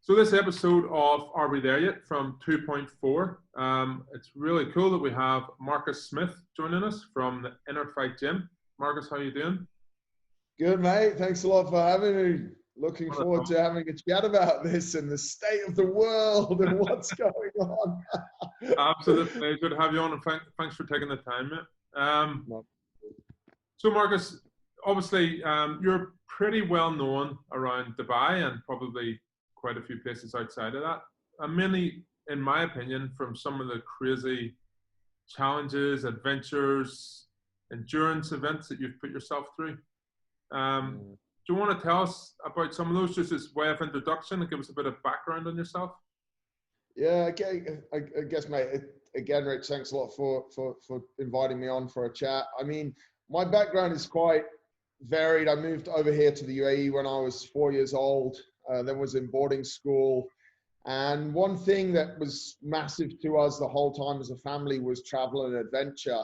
So this episode of Are We There Yet from 2.4, it's really cool that we have Marcus Smith joining us from the Inner Fight Gym. Marcus, how you doing? Good, mate. Thanks a lot for having me. Looking forward to having a chat about this and the state of the world and what's going on. Absolute pleasure to have you on, and thanks for taking the time, mate. So Marcus, obviously you're pretty well known around Dubai and probably quite a few places outside of that. And mainly, in my opinion, from some of the crazy challenges, adventures, endurance events that you've put yourself through. Do you want to tell us about some of those, just as way of introduction, and give us a bit of background on yourself? Yeah, okay. I guess, mate, again, Rich, thanks a lot for inviting me on for a chat. I mean, my background is quite varied. I moved over here to the UAE when I was 4 years old, then was in boarding school. And one thing that was massive to us the whole time as a family was travel and adventure.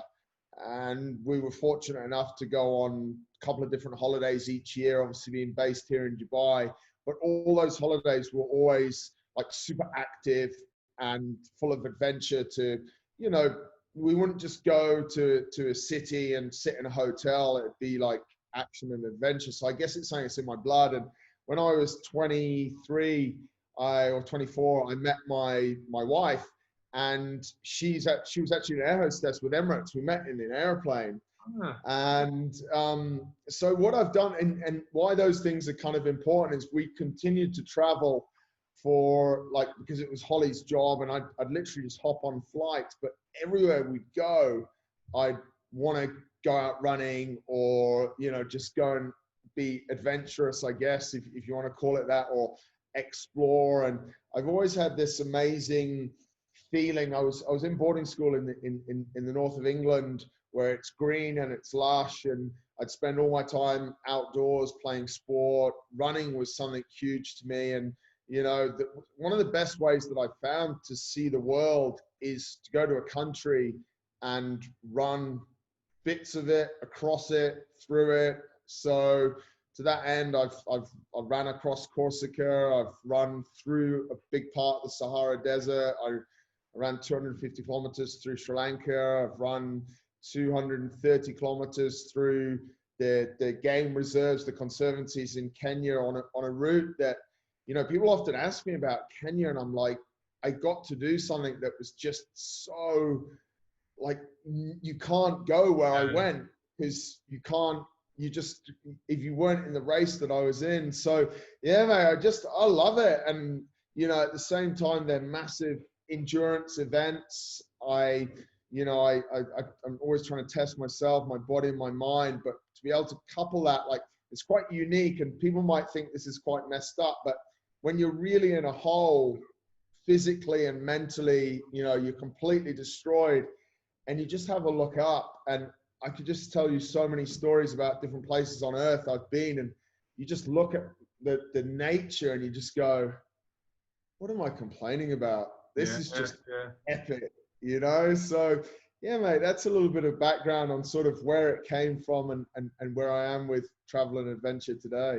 And we were fortunate enough to go on a couple of different holidays each year, obviously being based here in Dubai. But all those holidays were always like super active and full of adventure to, you know, we wouldn't just go to a city and sit in a hotel. It'd be like action and adventure. So I guess it's something that's in my blood. And when I was 23 or 24, I met my wife, and she was actually an air hostess with Emirates. We met in an airplane. And so what I've done, and why those things are kind of important, is we continued to travel for, like, because it was Holly's job, and I'd literally just hop on flights. But everywhere we'd go, I'd want to go out running, or, you know, just go and be adventurous, I guess, if you want to call it that, or explore. And I've always had this amazing feeling. I was in boarding school in the north of England, where it's green and it's lush, and I'd spend all my time outdoors playing sport. Running was something huge to me. And, you know, one of the best ways that I found to see the world is to go to a country and run bits of it, across it, through it. So to that end, I've ran across Corsica. I've run through a big part of the Sahara Desert. I ran 250 kilometers through Sri Lanka. I've run 230 kilometers through the game reserves, the conservancies in Kenya on a route that, you know, people often ask me about Kenya, and I'm like, I got to do something that was just so, like, you can't go where I went, because you just, if you weren't in the race that I was in. So yeah, mate, I love it. And, you know, at the same time, they're massive endurance events. I'm always trying to test myself, my body and my mind, but to be able to couple that, like, it's quite unique. And people might think this is quite messed up, but when you're really in a hole physically and mentally, you know, you're completely destroyed, and you just have a look up, and I could just tell you so many stories about different places on earth I've been, and you just look at the nature and you just go, what am I complaining about? This is just epic, you know? So yeah, mate, that's a little bit of background on sort of where it came from and where I am with travel and adventure today.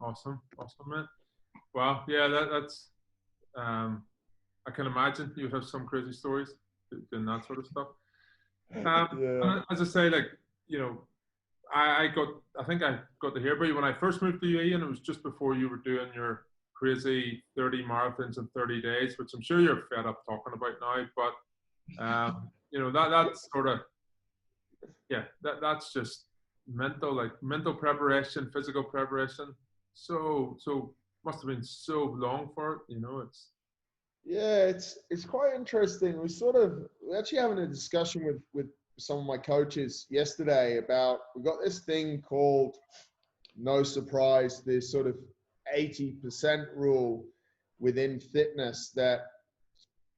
Awesome, man. Wow, yeah, that's I can imagine you have some crazy stories doing that sort of stuff. As I say, like, you know, I think I got to hear about you when I first moved to UAE, and it was just before you were doing your crazy 30 marathons in 30 days, which I'm sure you're fed up talking about now. But you know, that's sort of, yeah, that's just mental preparation, physical preparation. So must have been so long for it, you know. Yeah, it's quite interesting. We're actually having a discussion with some of my coaches yesterday about, we've got this thing called, no surprise, this sort of 80% rule within fitness, that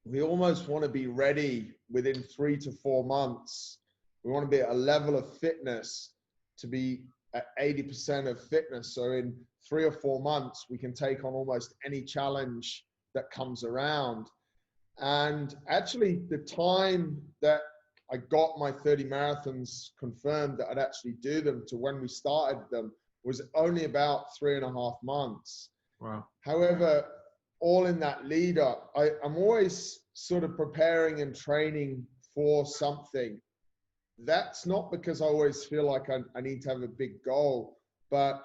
we almost want to be ready within 3 to 4 months. We want to be at a level of fitness to be at 80% of fitness. So in 3 or 4 months, we can take on almost any challenge that comes around. And actually, the time that I got my 30 marathons confirmed that I'd actually do them to when we started them was only about 3.5 months. Wow. However, all in that lead up. I'm always sort of preparing and training for something. That's not because I always feel like I need to have a big goal, but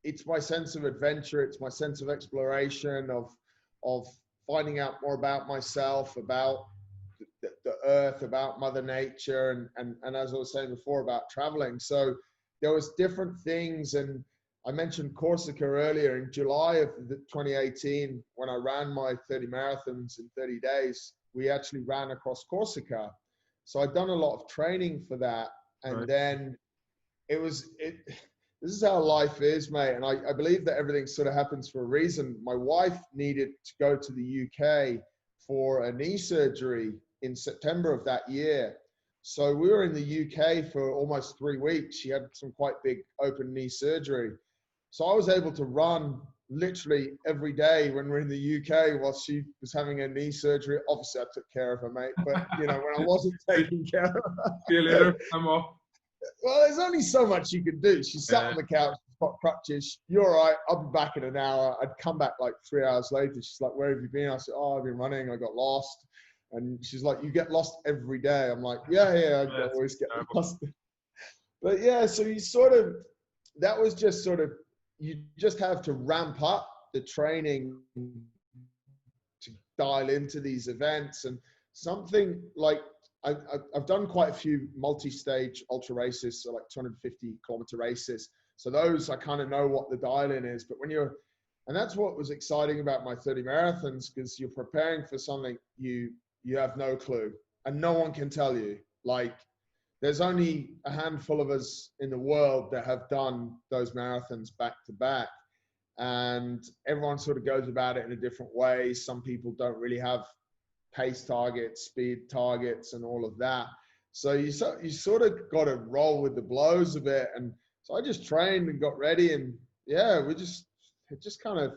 it's my sense of adventure. It's my sense of exploration, of finding out more about myself, about the earth, about Mother Nature, and as I was saying before, about traveling. So there was different things, and I mentioned Corsica earlier. In July of 2018, when I ran my 30 marathons in 30 days, we actually ran across Corsica. So I'd done a lot of training for that, and Right. then this is how life is, mate. And I believe that everything sort of happens for a reason. My wife needed to go to the UK for a knee surgery in September of that year. So we were in the UK for almost 3 weeks. She had some quite big open knee surgery. So I was able to run literally every day when we're in the UK while she was having her knee surgery. Obviously, I took care of her, mate. But, you know, when I wasn't taking care of her. See you later. I'm off. Well, there's only so much you can do. She sat on the couch, she's got crutches. You're all right. I'll be back in an hour. I'd come back like 3 hours later. She's like, where have you been? I said, oh, I've been running. I got lost. And she's like, you get lost every day. I'm like, yeah, I always get lost. But yeah, so you sort of, that was just sort of, you just have to ramp up the training to dial into these events. And something like, I've done quite a few multi-stage ultra races, so like 250-kilometer races. So those, I kind of know what the dial-in is. But when you're, and that's what was exciting about my 30 marathons, because you're preparing for something you have no clue, and no one can tell you. Like, there's only a handful of us in the world that have done those marathons back to back, and everyone sort of goes about it in a different way. Some people don't really have pace targets, speed targets, and all of that. So you sort of got to roll with the blows of it. And so I just trained and got ready, and yeah, it just kind of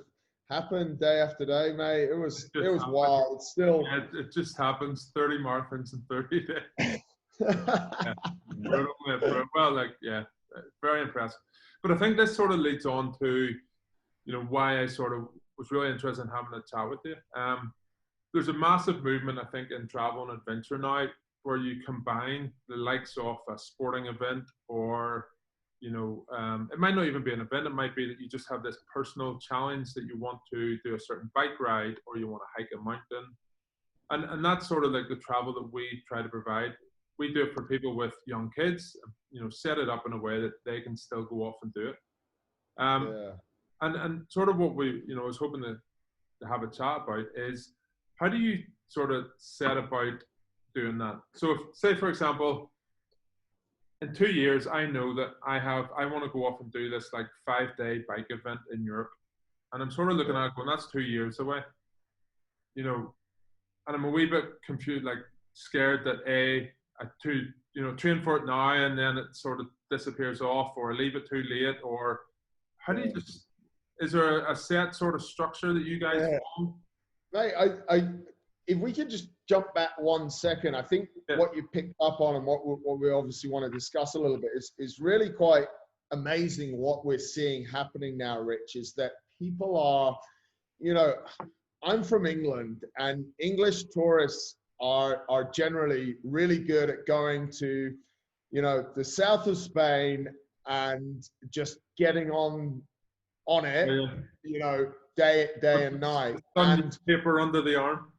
happened day after day, mate. It was wild. It's still, yeah, it just happens. 30 marathons in 30 days. Yeah. Well, like, yeah, very impressive. But I think this sort of leads on to, you know, why I sort of was really interested in having a chat with you. There's a massive movement, I think, in travel and adventure now, where you combine the likes of a sporting event, or, you know, it might not even be an event. It might be that you just have this personal challenge that you want to do a certain bike ride, or you want to hike a mountain. And that's sort of like the travel that we try to provide. We do it for people with young kids, you know, set it up in a way that they can still go off and do it. yeah. And sort of what we, you know, was hoping to have a chat about is, how do you sort of set about doing that? So if, say, for example, in 2 years, I know that I want to go off and do this like 5-day bike event in Europe. And I'm sort of looking at it going, that's 2 years away, you know, and I'm a wee bit confused, like scared that train for it now and then it sort of disappears off, or leave it too late, or how do you just, is there a set sort of structure that you guys follow? Mate, if we could just jump back 1 second, I think what you picked up on, and what we obviously want to discuss a little bit, is really quite amazing what we're seeing happening now, Rich, is that people are, you know, I'm from England, and English tourists are generally really good at going to, you know, the south of Spain and just getting on it, you know, day and night. And paper under the arm.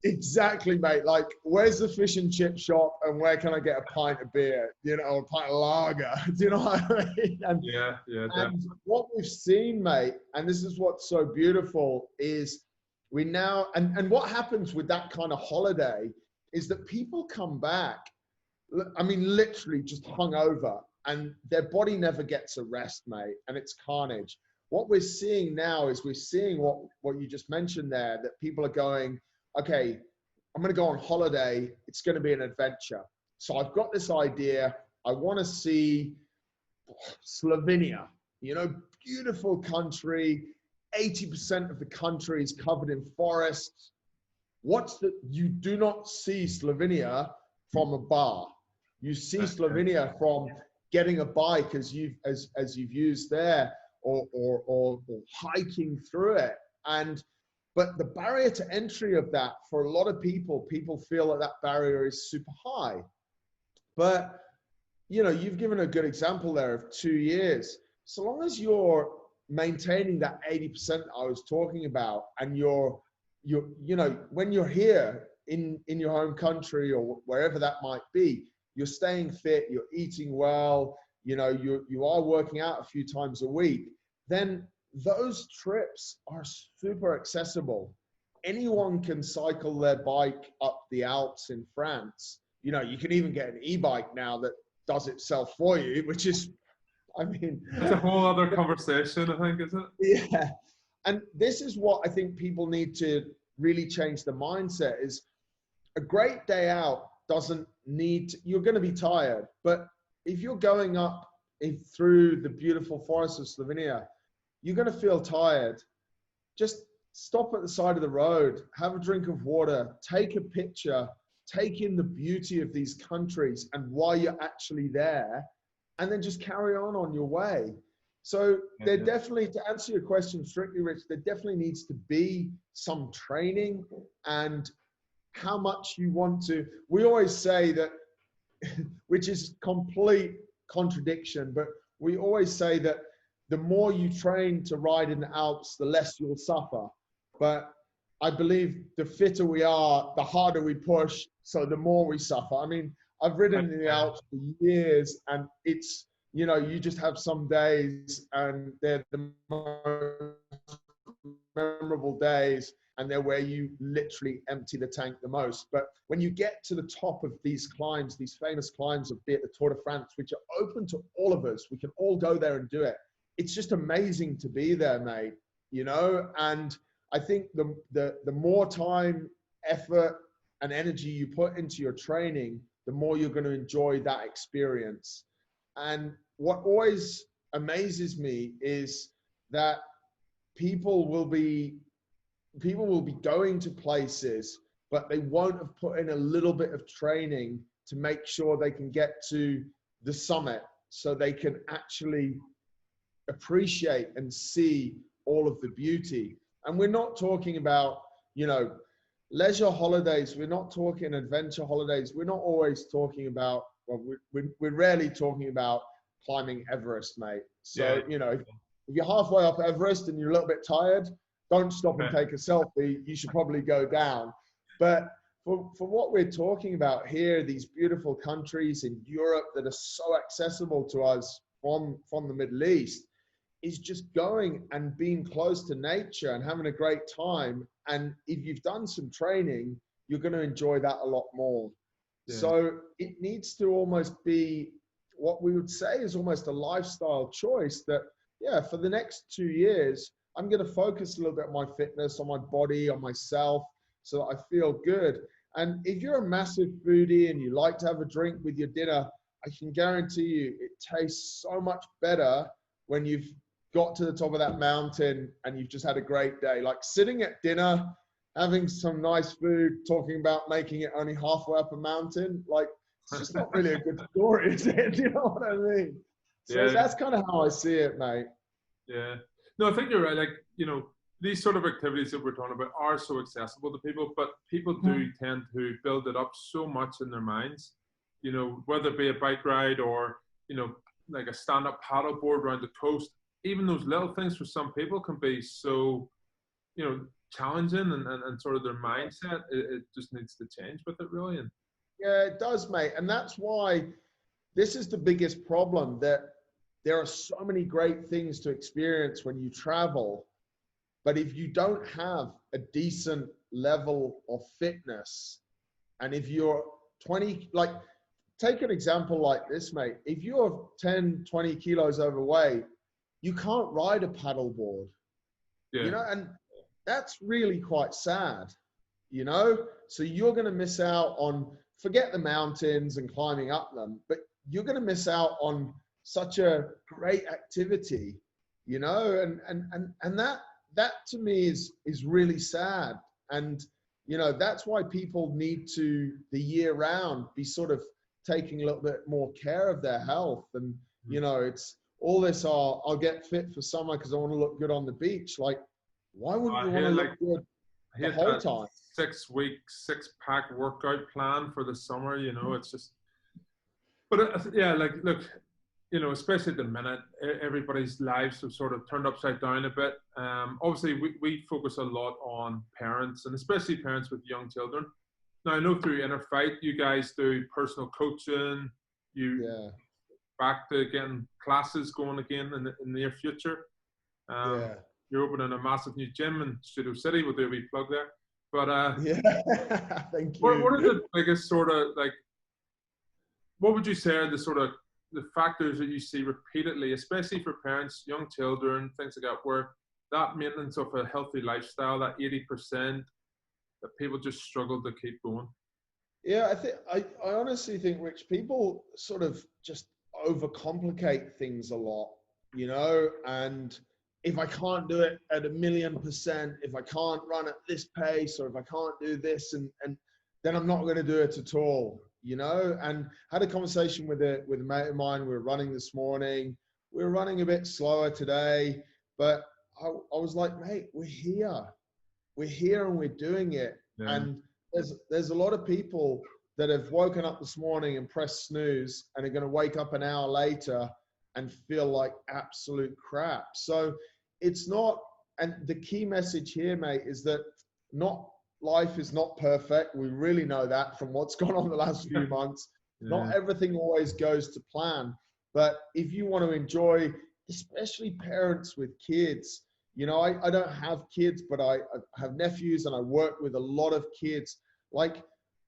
Exactly, mate. Like, where's the fish and chip shop, and where can I get a pint of beer, you know, or a pint of lager? Do you know what I mean? And, and what we've seen, mate, and this is what's so beautiful, is we now, and what happens with that kind of holiday is that people come back, I mean, literally just hungover, and their body never gets a rest, mate, and it's carnage. What we're seeing now is we're seeing what you just mentioned there, that people are going, okay, I'm going to go on holiday. It's going to be an adventure. So I've got this idea. I want to see Slovenia, you know, beautiful country. 80% of the country is covered in forests. You do not see Slovenia from a bar. You see Slovenia from getting a bike as you've used there, or hiking through it. And But the barrier to entry of that, for a lot of people feel that that barrier is super high. But, you know, you've given a good example there of 2 years. So long as you're maintaining that 80% I was talking about, and you're, you know, when you're here in your home country or wherever that might be, you're staying fit, you're eating well, you know, you are working out a few times a week, then those trips are super accessible. Anyone can cycle their bike up the Alps in France. You know, you can even get an e-bike now that does itself for you, which is, I mean, That's a whole other conversation, I think, isn't it? Yeah. And this is what I think people need to really change the mindset is a great day out doesn't need to, you're going to be tired, but if you're going up through the beautiful forests of Slovenia, you're going to feel tired. Just stop at the side of the road, have a drink of water, take a picture, take in the beauty of these countries and why you're actually there, and then just carry on your way. So there definitely, to answer your question strictly, Rich, there definitely needs to be some training, and how much you want to. We always say that, which is complete contradiction, but we always say that the more you train to ride in the Alps, the less you'll suffer. But I believe the fitter we are, the harder we push, so the more we suffer. I mean, I've ridden in the Alps for years, and it's, you know, you just have some days and they're the most memorable days, and they're where you literally empty the tank the most. But when you get to the top of these climbs, these famous climbs of, be it the Tour de France, which are open to all of us, we can all go there and do it. It's just amazing to be there, mate, you know? And I think the more time, effort, and energy you put into your training, the more you're going to enjoy that experience. And what always amazes me is that people will be going to places, but they won't have put in a little bit of training to make sure they can get to the summit, so they can actually appreciate and see all of the beauty. And we're not talking about, you know, leisure holidays. We're not talking adventure holidays. We're not always talking about, well, we're rarely talking about climbing Everest, mate. So, you know, if you're halfway up Everest and you're a little bit tired, don't stop and take a selfie. You should probably go down. But for what we're talking about here, these beautiful countries in Europe that are so accessible to us from the Middle East, is just going and being close to nature and having a great time. And if you've done some training, you're going to enjoy that a lot more. Yeah. So it needs to almost be what we would say is almost a lifestyle choice that, yeah, for the next 2 years, I'm going to focus a little bit on my fitness, on my body, on myself, so that I feel good. And if you're a massive foodie and you like to have a drink with your dinner, I can guarantee you it tastes so much better when you've got to the top of that mountain and you've just had a great day. Like sitting at dinner, having some nice food, talking about making it only halfway up a mountain, like it's just not really a good story, is it? You know what I mean? So that's kind of how I see it, mate. Yeah. No, I think you're right. Like, you know, these sort of activities that we're talking about are so accessible to people, but people do tend to build it up so much in their minds, you know, whether it be a bike ride or, you know, like a stand-up paddleboard around the coast. Even those little things for some people can be so, you know, challenging, and sort of their mindset, it just needs to change with it, really. And yeah, it does, mate. And that's why this is the biggest problem, that there are so many great things to experience when you travel. But if you don't have a decent level of fitness, and if you're 20, like, take an example like this, mate. If you're 10, 20 kilos overweight, you can't ride a paddleboard, you know, and that's really quite sad, you know? So you're going to miss out on, forget the mountains and climbing up them, but you're going to miss out on such a great activity, you know? And that to me is really sad. And, you know, that's why people need to, the year round, be sort of taking a little bit more care of their health. And, you know, it's all this, I'll get fit for summer because I want to look good on the beach. Like, why wouldn't you want to look good I the hate whole that time. 6 week, 6-pack workout plan for the summer. You know, it's just. But yeah, like look, you know, especially at the minute, everybody's lives have sort of turned upside down a bit. Obviously, we focus a lot on parents, and especially parents with young children. Now, I know through Inner Fight, you guys do personal coaching. You Yeah. back to getting classes going again in the near future. Yeah. You're opening a massive new gym in Studio City. We'll do a wee plug there. But Yeah. Thank what are you. the biggest sort of like? What would you say are the sort of the factors that you see repeatedly, especially for parents, young children, things like that, where that maintenance of a healthy lifestyle, that 80%, that people just struggle to keep going? Yeah, I honestly think, Rich, people sort of just overcomplicate things a lot, you know, and if I can't do it at 1,000,000%, if I can't run at this pace, or if I can't do this, and then I'm not going to do it at all, you know. And had a conversation with a mate of mine. We were running this morning. We were running a bit slower today, but I was like, mate, we're here and we're doing it. Yeah. And there's a lot of people that have woken up this morning and pressed snooze and are going to wake up an hour later and feel like absolute crap. So it's not, and the key message here, mate, is that not life is not perfect. We really know that from what's gone on the last few months. Yeah. Not everything always goes to plan. But if you want to enjoy, especially parents with kids, you know, I don't have kids, but I have nephews and I work with a lot of kids. Like,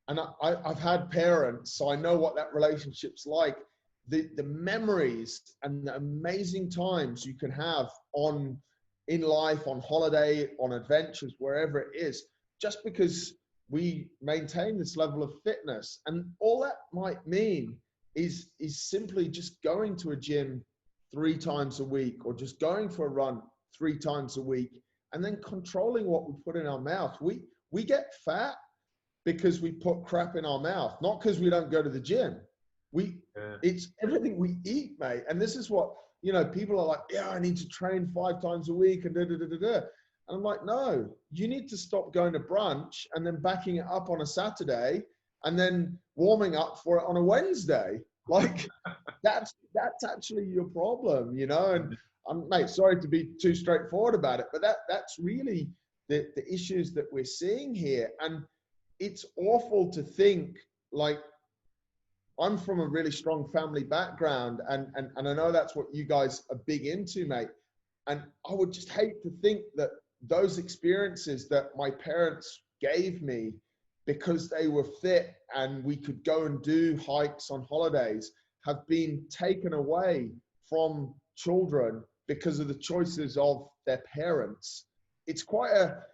and I've had parents, so I know what that relationship's like. The memories and the amazing times you can have in life, on holiday, on adventures, wherever it is, just because we maintain this level of fitness. And all that might mean is simply just going to a gym 3 times a week, or just going for a run 3 times a week, and then controlling what we put in our mouth. We get fat because we put crap in our mouth, not because we don't go to the gym. It's everything we eat, mate. And this is what, you know, people are like, yeah, I need to train 5 times a week and da da da da da. And I'm like, no, you need to stop going to brunch and then backing it up on a Saturday and then warming up for it on a Wednesday. Like that's actually your problem, you know. And mate, sorry to be too straightforward about it, but that's really the issues that we're seeing here. And it's awful to think, like, I'm from a really strong family background, and I know that's what you guys are big into, mate. And I would just hate to think that those experiences that my parents gave me, because they were fit and we could go and do hikes on holidays, have been taken away from children because of the choices of their parents. It's quite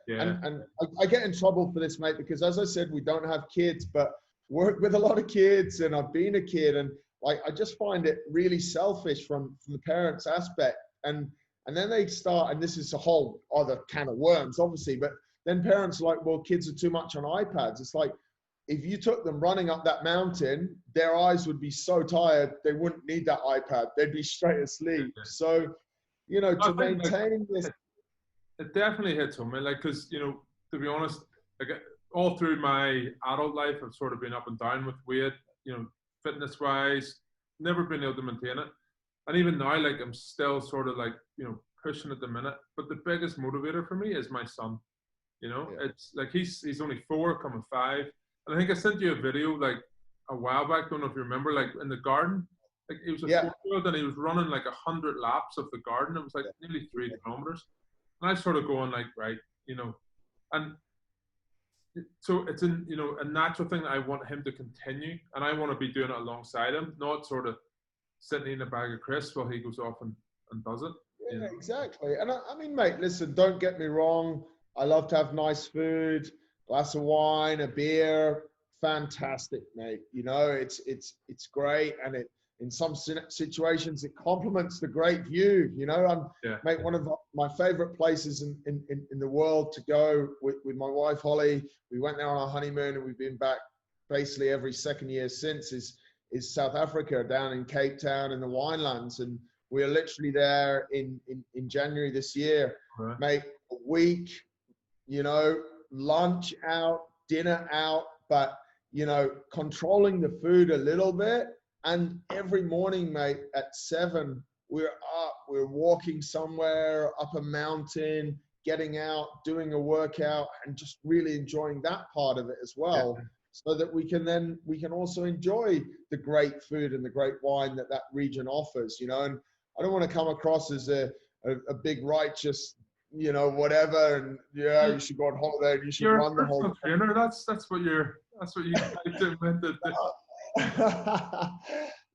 and I get in trouble for this, mate, because as I said, we don't have kids, but work with a lot of kids, and I've been a kid, and like, I just find it really selfish from the parents' aspect. And then they start, and this is a whole other can of worms, obviously, but then parents are like, well, kids are too much on iPads. It's like, if you took them running up that mountain, their eyes would be so tired, they wouldn't need that iPad. They'd be straight asleep. So, you know, to maintain this. It definitely hits home, like, because, you know, to be honest, like, all through my adult life, I've sort of been up and down with weight, you know, fitness wise, never been able to maintain it. And even now, like, I'm still sort of like, you know, pushing at the minute. But the biggest motivator for me is my son. You know, it's like he's only 4, coming 5. And I think I sent you a video like a while back. Don't know if you remember, like in the garden. Like he was a 4-year-old and he was running like 100 laps of the garden. It was like nearly 3 kilometers. And I sort of going like, right, you know, and so it's you know, a natural thing that I want him to continue, and I want to be doing it alongside him, not sort of sitting in a bag of crisps while he goes off and does it. Yeah, you know? exactly. And I mean, mate, listen, don't get me wrong. I love to have nice food, glass of wine, a beer. Fantastic, mate. You know, it's great, and in some situations it complements the great view. You know, mate, one of my favorite places in the world to go with my wife Holly. We went there on our honeymoon, and we've been back basically every second year since. Is South Africa, down in Cape Town in the winelands, and we are literally there in January this year, mate. A week, you know, lunch out, dinner out, but, you know, controlling the food a little bit. And every morning, mate, at 7, we're up, we're walking somewhere up a mountain, getting out, doing a workout, and just really enjoying that part of it as well. Yeah. So that we can also enjoy the great food and the great wine that region offers, you know. And I don't want to come across as a big righteous, you know, whatever, and yeah, you should go on holiday and you should You're a run the whole personal trainer. That's what you guys do.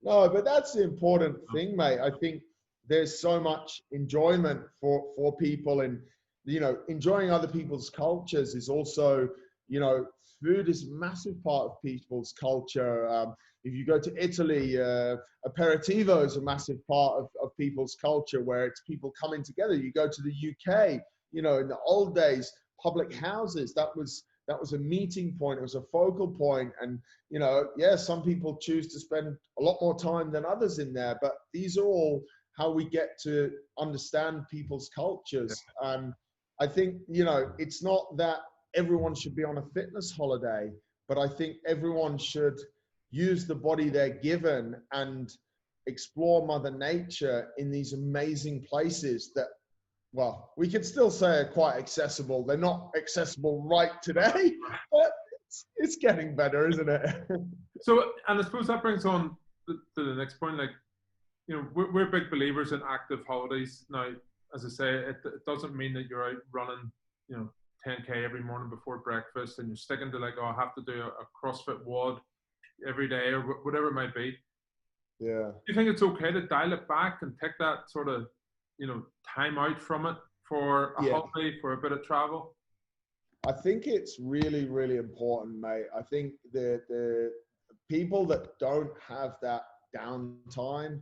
No, but that's the important thing, mate. I think there's so much enjoyment for people, and, you know, enjoying other people's cultures is also, you know, food is a massive part of people's culture. If you go to Italy, aperitivo is a massive part of people's culture, where it's people coming together. You go to the UK, you know, in the old days, public houses, that was a meeting point. It was a focal point. And, you know, yeah, some people choose to spend a lot more time than others in there, but these are all how we get to understand people's cultures. And I think, you know, it's not that everyone should be on a fitness holiday, but I think everyone should use the body they're given and explore Mother Nature in these amazing places that, well, we could still say are quite accessible. They're not accessible right today, but it's getting better, isn't it? So, and I suppose that brings on to the next point. Like, you know, we're big believers in active holidays. Now, as I say, it doesn't mean that you're out running, you know, 10K every morning before breakfast and you're sticking to like, oh, I have to do a CrossFit WOD every day or whatever it might be. Yeah. Do you think it's okay to dial it back and take that sort of, you know, time out from it for a holiday, for a bit of travel? I think it's really, really important, mate. I think the people that don't have that downtime,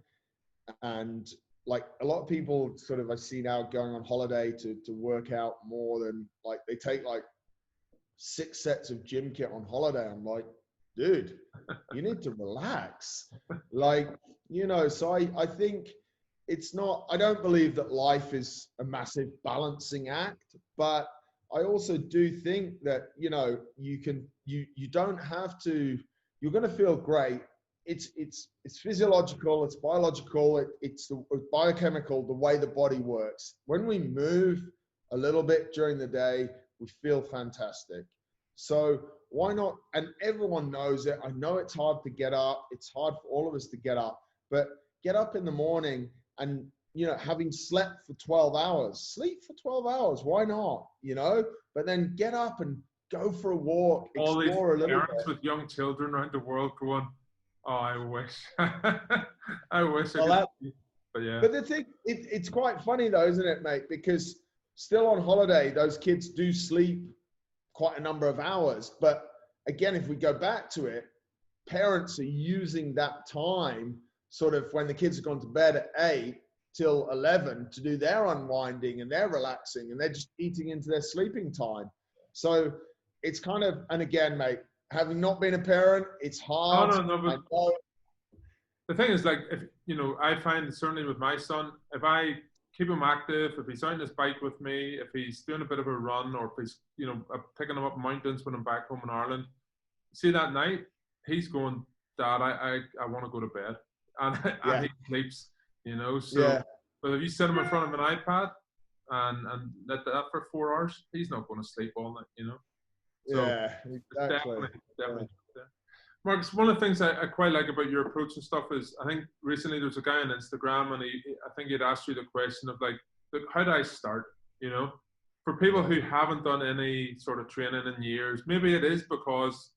and like a lot of people sort of I see now going on holiday to work out more than, like, they take like 6 sets of gym kit on holiday. I'm like, dude, you need to relax. Like, you know, so I think it's not, I don't believe that life is a massive balancing act, but I also do think that, you know, you don't have to, you're going to feel great. It's physiological, it's biological, it's biochemical, the way the body works. When we move a little bit during the day, we feel fantastic. So why not? And everyone knows it. I know it's hard to get up. It's hard for all of us to get up, but get up in the morning and, you know, having slept for 12 hours, sleep for 12 hours. Why not? You know, but then get up and go for a walk, All explore these a little parents bit. with young children around the world going, oh, I wish. I wish Well, I could. But yeah. But the thing, it's quite funny though, isn't it, mate? Because still on holiday, those kids do sleep quite a number of hours. But again, if we go back to it, parents are using that time sort of when the kids have gone to bed at 8 till 11 to do their unwinding and their relaxing, and they're just eating into their sleeping time. So it's kind of, and again, mate, having not been a parent, it's hard. No, but I know. the thing is, like, if you know, I find certainly with my son, if I keep him active, if he's on his bike with me, if he's doing a bit of a run, or if he's, you know, picking him up mountains when I'm back home in Ireland, see that night he's going, Dad, I want to go to bed, and he sleeps, you know. So, but if you sit him in front of an iPad and let that for 4 hours, he's not going to sleep all night, you know. So Exactly. definitely. Marcus, one of the things I quite like about your approach and stuff is, I think recently there's a guy on Instagram, and I think he'd asked you the question of like, look, how do I start? You know, for people who haven't done any sort of training in years, maybe it is because,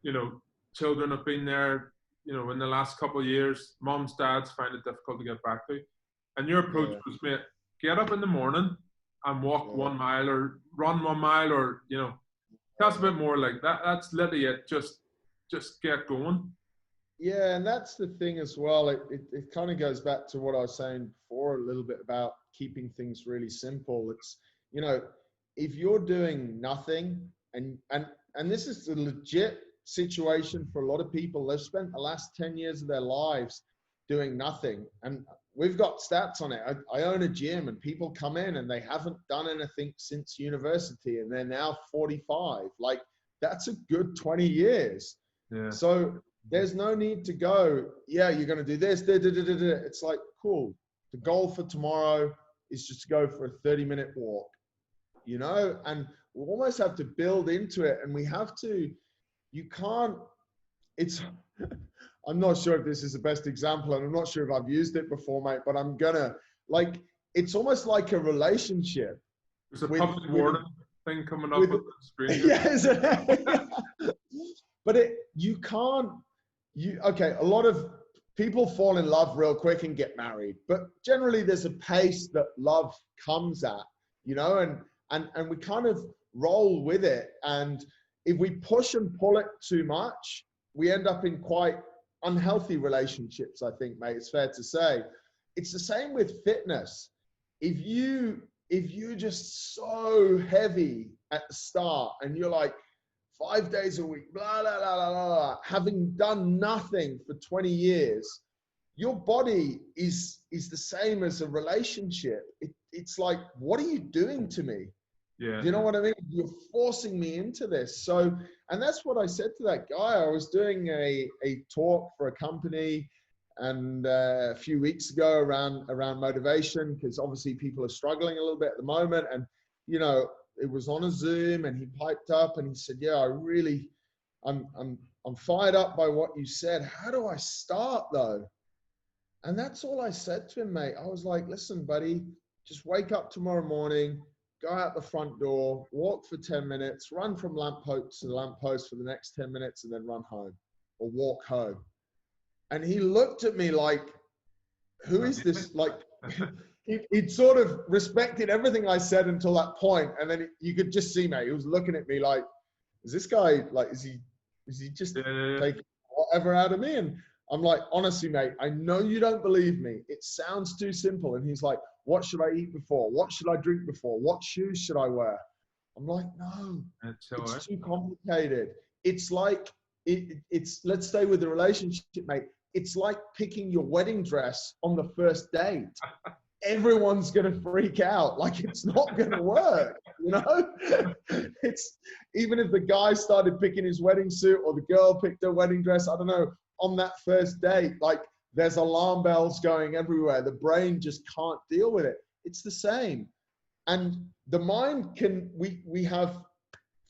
you know, children have been there, you know, in the last couple of years, moms, dads find it difficult to get back to. And your approach was, mate, get up in the morning and walk 1 mile or run 1 mile, or, you know, that's a bit more like that. That's literally it. Just get going. Yeah, and that's the thing as well. It kind of goes back to what I was saying before a little bit about keeping things really simple. It's, you know, if you're doing nothing, and this is a legit situation for a lot of people. They've spent the last 10 years of their lives doing nothing. And we've got stats on it. I own a gym, and people come in and they haven't done anything since university, and they're now 45. Like, that's a good 20 years. Yeah. So there's no need to go, yeah, you're going to do this. Da, da, da, da, da. It's like, cool. The goal for tomorrow is just to go for a 30-minute walk, you know, and we almost have to build into it. And we have to, you can't, it's, I'm not sure if this is the best example, and I'm not sure if I've used it before, mate, but I'm gonna, like, it's almost like a relationship. There's a public warning thing coming up with the screen. Yes. But you can't, okay, a lot of people fall in love real quick and get married, but generally there's a pace that love comes at, you know, and we kind of roll with it. And if we push and pull it too much, we end up in quite unhealthy relationships, I think, mate. It's fair to say. It's the same with fitness. If you're just so heavy at the start and you're like 5 days a week, blah, blah, blah, blah, blah, having done nothing for 20 years, your body is the same as a relationship. It's like, what are you doing to me? Yeah. Do you know what I mean? You're forcing me into this. So, and that's what I said to that guy. I was doing a talk for a company and a few weeks ago around motivation, because obviously people are struggling a little bit at the moment. And, you know, it was on a Zoom, and he piped up and he said, yeah, I'm fired up by what you said. How do I start though? And that's all I said to him, mate. I was like, listen, buddy, just wake up tomorrow morning, go out the front door, walk for 10 minutes, run from lamppost to lamppost for the next 10 minutes, and then run home or walk home. And he looked at me like, who is this? Like, he'd sort of respected everything I said until that point. And then you could just see, mate, he was looking at me like, is this guy, like, is he just taking whatever out of me? And I'm like, honestly, mate, I know you don't believe me. It sounds too simple. And he's like, what should I eat before? What should I drink before? What shoes should I wear? I'm like, no, it's too complicated. It's like, it's, let's stay with the relationship, mate. It's like picking your wedding dress on the first date. Everyone's going to freak out. Like, it's not going to work, you know? It's, even if the guy started picking his wedding suit or the girl picked her wedding dress, I don't know, on that first date, like, there's alarm bells going everywhere. The brain just can't deal with it. It's the same. And the mind can, we have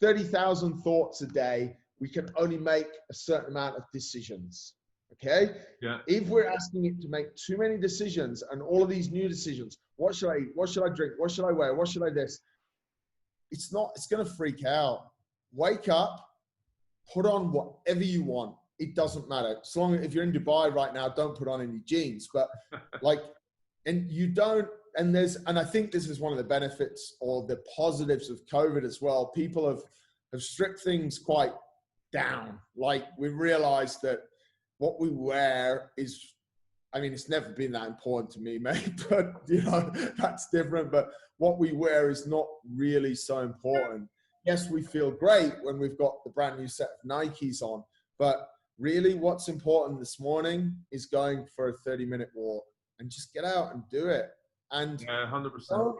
30,000 thoughts a day. We can only make a certain amount of decisions. Okay. Yeah. If we're asking it to make too many decisions and all of these new decisions, what should I eat? What should I drink? What should I wear? What should I this? It's going to freak out. Wake up, put on whatever you want. It doesn't matter. As long as, if you're in Dubai right now, don't put on any jeans, but like, and you don't, and I think this is one of the benefits or the positives of COVID as well. People have stripped things quite down. Like, we've realized that what we wear is, I mean, it's never been that important to me, mate, but you know, that's different. But what we wear is not really so important. Yes, we feel great when we've got the brand new set of Nikes on, but really what's important this morning is going for a 30-minute walk and just get out and do it. And yeah, 100%.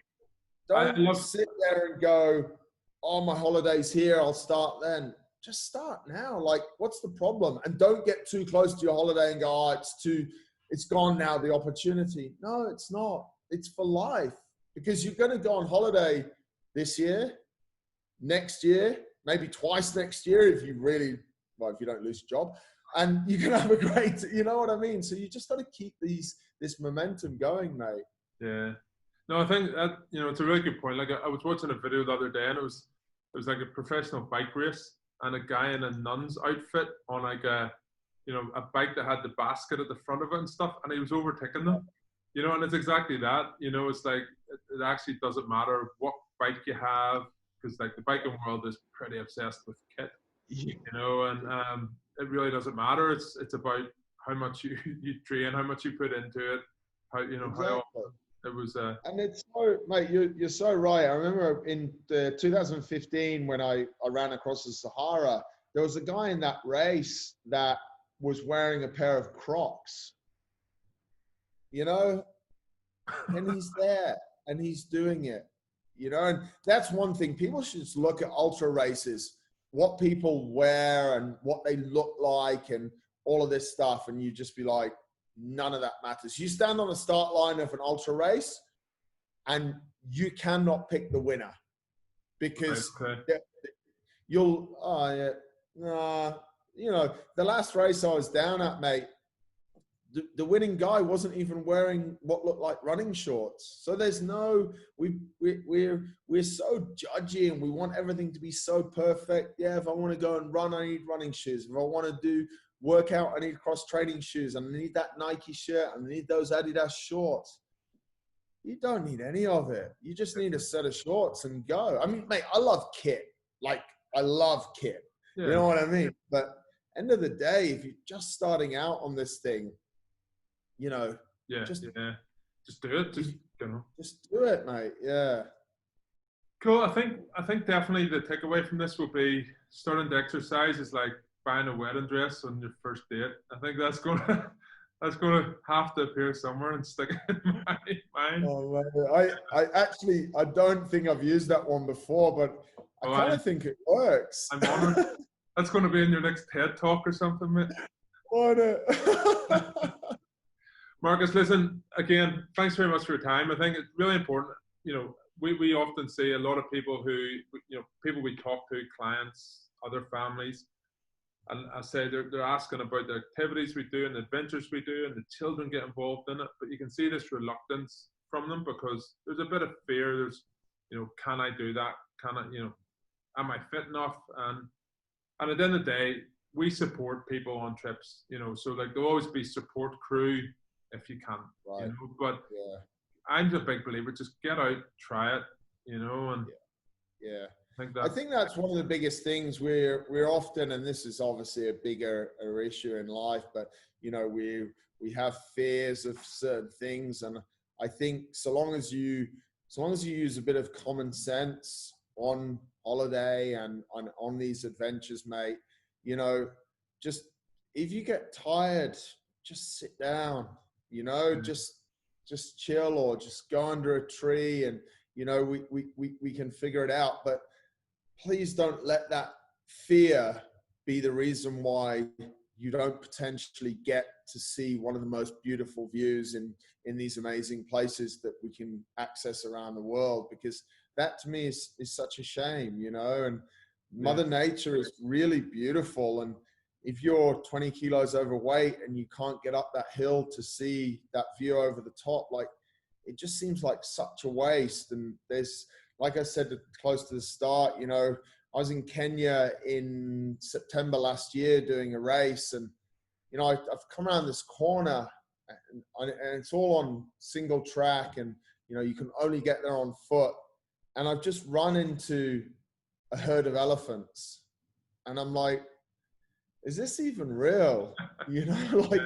Don't sit there and go, oh, my holiday's here, I'll start then. Just start now. Like, what's the problem? And don't get too close to your holiday and go, oh, it's gone now, the opportunity. No, it's not. It's for life, because you're going to go on holiday this year, next year, maybe twice next year if you really, well, if you don't lose your job, and you can have a great, you know what I mean? So you just got to keep this momentum going, mate. Yeah. No, I think that, you know, it's a really good point. Like, I was watching a video the other day, and it was like a professional bike race, and a guy in a nun's outfit on like a bike that had the basket at the front of it and stuff, and he was overtaking them, you know, and it's exactly that, you know, it's like, it actually doesn't matter what bike you have, because like the biking world is pretty obsessed with kit, you know, and it really doesn't matter. It's about how much you train, how much you put into it, how, you know, exactly. How it was and it's so, mate, you're so right. I remember in 2015 when I ran across the Sahara, there was a guy in that race that was wearing a pair of Crocs, you know, and he's there and he's doing it, you know. And that's one thing. People should just look at ultra races, what people wear and what they look like and all of this stuff. And you just be like, none of that matters. You stand on the start line of an ultra race and you cannot pick the winner because you'll, you know, the last race I was down at, mate, the winning guy wasn't even wearing what looked like running shorts. So there's no, we're so judgy and we want everything to be so perfect. Yeah, if I want to go and run, I need running shoes. If I want to do workout, I need cross training shoes. And I need that Nike shirt. And I need those Adidas shorts. You don't need any of it. You just need a set of shorts and go. I mean, mate, I love kit. Like, I love kit. Yeah. You know what I mean? But end of the day, if you're just starting out on this thing, you know, just do it. Just do it, mate. Yeah. Cool. I think definitely the takeaway from this will be starting to exercise is like buying a wedding dress on your first date. I think that's gonna have to appear somewhere and stick in my mind. Oh man, I don't think I've used that one before, but I kind of think it works. I'm honored. That's going to be in your next TED talk or something, mate. Marcus, listen, again, thanks very much for your time. I think it's really important. You know, we often see a lot of people who, you know, people we talk to, clients, other families, and I say they're asking about the activities we do and the adventures we do and the children get involved in it. But you can see this reluctance from them because there's a bit of fear. There's, you know, can I do that? Can I, you know, am I fit enough? And at the end of the day, we support people on trips, you know, so like there'll always be support crew if you can, right. You know, but I'm a big believer, just get out, try it, you know, and I think that's one of the biggest things we're often, and this is obviously a bigger issue in life, but you know, we have fears of certain things. And I think so long as you use a bit of common sense on holiday and on these adventures, mate, you know, just if you get tired, just sit down, you know, just chill or just go under a tree and, you know, we can figure it out. But please don't let that fear be the reason why you don't potentially get to see one of the most beautiful views in these amazing places that we can access around the world, because that to me is such a shame, you know. And Mother Nature is really beautiful. And if you're 20 kilos overweight and you can't get up that hill to see that view over the top, like, it just seems like such a waste. And there's, like I said, close to the start, you know, I was in Kenya in September last year doing a race, and, you know, I've come around this corner and it's all on single track, and, you know, you can only get there on foot. And I've just run into a herd of elephants. And I'm like, is this even real? You know, like,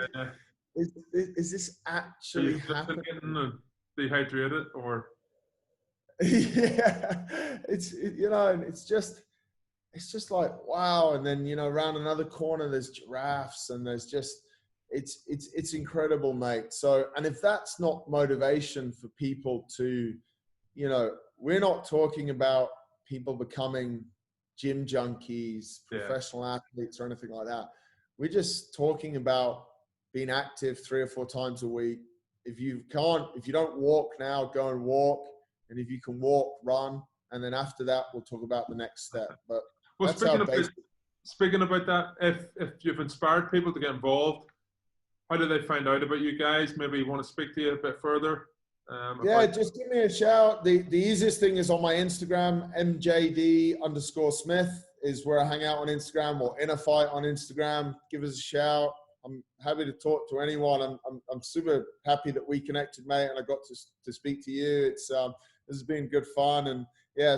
is this actually happening? Dehydrated or? Yeah, you know, and it's just like, wow. And then, you know, around another corner, there's giraffes, and there's just, it's incredible, mate. So, and if that's not motivation for people to, you know, we're not talking about people becoming gym junkies, professional athletes, or anything like that. We're just talking about being active 3 or 4 times a week. If you don't walk now, go and walk. And if you can walk, run. And then after that, we'll talk about the next step. But well, speaking about that, if you've inspired people to get involved, how do they find out about you guys? Maybe you want to speak to you a bit further. Just give me a shout. The easiest thing is on my Instagram, MJD_Smith is where I hang out on Instagram, or Inner Fight on Instagram. Give us a shout. I'm happy to talk to anyone. I'm super happy that we connected, mate, and I got to speak to you. It's this has been good fun, and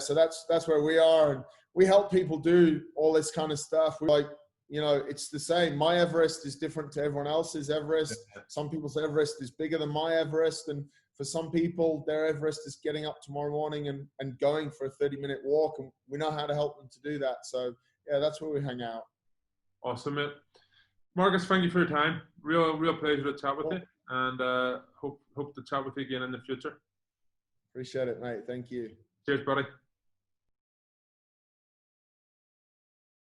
so that's where we are, and we help people do all this kind of stuff. We, like, you know, it's the same. My Everest is different to everyone else's Everest. Some people's Everest is bigger than my Everest, and for some people, their Everest is getting up tomorrow morning and going for a 30-minute walk, and we know how to help them to do that. So that's where we hang out. Awesome, mate. Marcus, thank you for your time. Real pleasure to chat with you. and hope to chat with you again in the future. Appreciate it, mate. Thank you. Cheers, buddy.